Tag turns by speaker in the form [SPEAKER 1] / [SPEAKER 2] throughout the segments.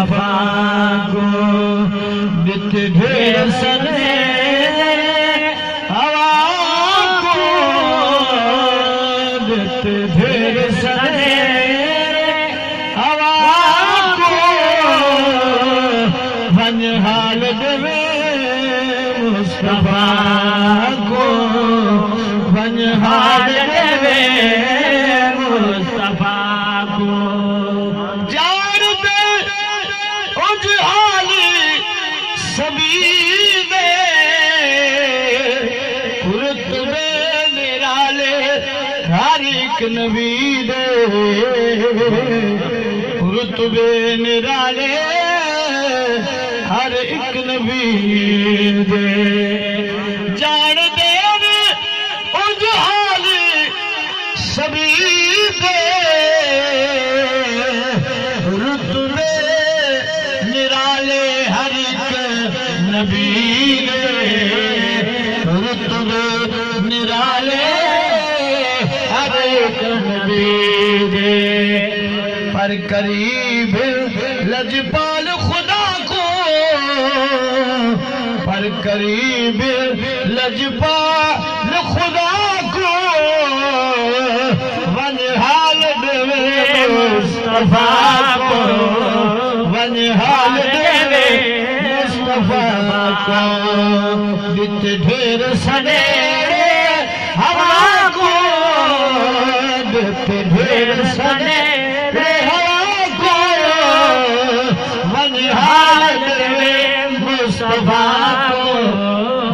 [SPEAKER 1] مصطفیٰ کو بت ڈھیر سنے ہوا کو بت ڈھیر سنے ہوا کو ون حال دے مصطفیٰ کو ون حال دے مصطفیٰ کو جان دے اجحالی سبھی دے رتبے نرالے ہر ایک نبی دے رتبے نرالے ہر ایک نبی دے جان دے اجحالی سبھی دے رتبے نرالے ہر ایک نبی دے رتبے نرالے ہر ایک نبی دے پر قریب لجپال خدا کو پر قریب لجپال خدا کو ون حال دے مصطفیٰ کو ون حال دے مصطفیٰ کو بت ڈھیر سنے ہوا کو بت ڈھیر سنے ہوا کو ون حال دے مصطفیٰ کو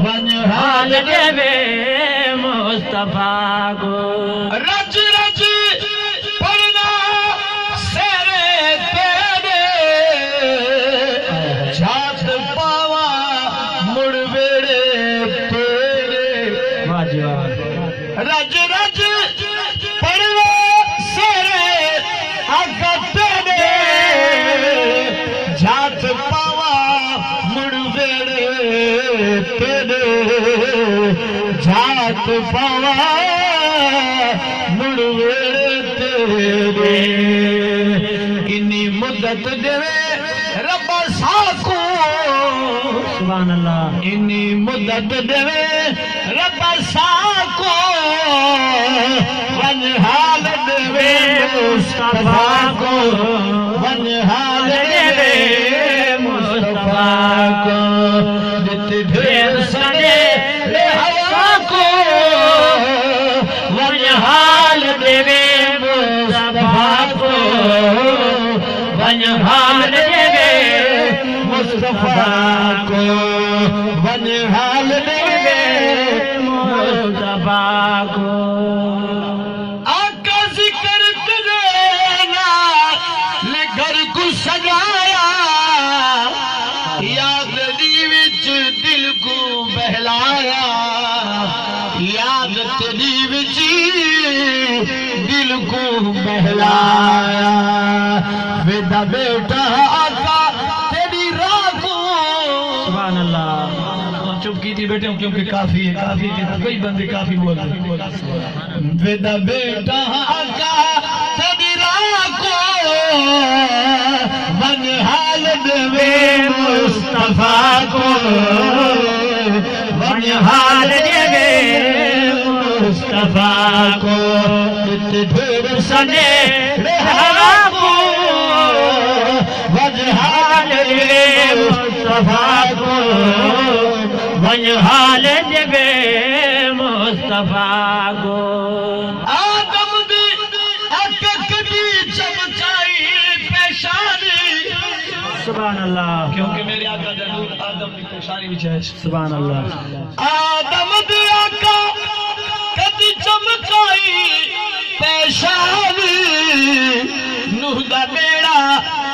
[SPEAKER 1] ون حال دے مصطفیٰ کو رج رج پڑھنا سیرے تیرے جھات پاوا مڑ بیڑے تیرے رج رج پڑھنا سیرے آقا تیرے جھات پاوا مڑ بیڑے تیرے جھات پاوا مڑ بیڑے تیرے انی مدت دے رب ساکو سبحان اللہ انی مدت دے رب ساکو ون حال دے مصطفیٰ کو ون حال دے مصطفیٰ کو بت ڈھیر سنے ہوا کو ون حال دے مصطفیٰ کو ون حال دے مصطفیٰ کو ون حال دے مصطفیٰ کو آقا ذکر تیرے لے گھر کو سجایا یاد دی وچ دل کو بہلایا یاد تیری وچ دل کو بہلایا ویدا بیٹا آقا تیری راہ کو سبحان اللہ چپ کی تھی بیٹے کیونکہ کافی ہے کافی ہے کئی بندے کافی بولتے ویدا بیٹا آقا تیری راہ کو ون حال دے مصطفیٰ کو ون حال دے مصطفیٰ کو بت ڈھیر سنے ہوا کو ون حال دے مصطفیٰ کو ون حال دے مصطفیٰ کو آدم دی اکک دی چمچائی پیشانی سبحان اللہ کیونکہ میرے آقا دا نور آدم دی پیشانی بھی ہے سبحان اللہ آدم دی آقا کدی چمچائی پیشانی نوح دا بیڑا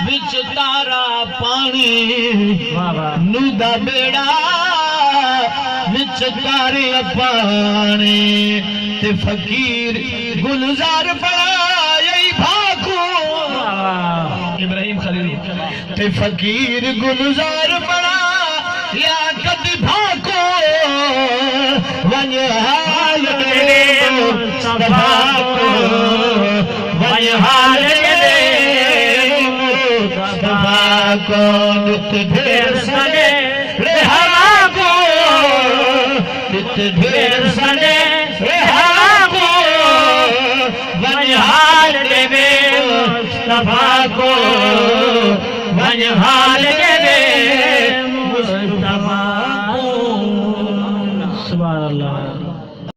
[SPEAKER 1] وچ تارا پانی نوح دا بیڑا وچ تارے پانی تے فقیر گلزار پڑا یہی بھاکو ابراہیم خلیل تے فقیر گلزار پڑا یا کدی بھاکو ون حال دے مصطفیٰ کو ون حال دے مصطفیٰ کو نت ڈھیر سنے رہا کو نت ڈھیر سنے رہا کو ونحال دے مصطفیٰ کو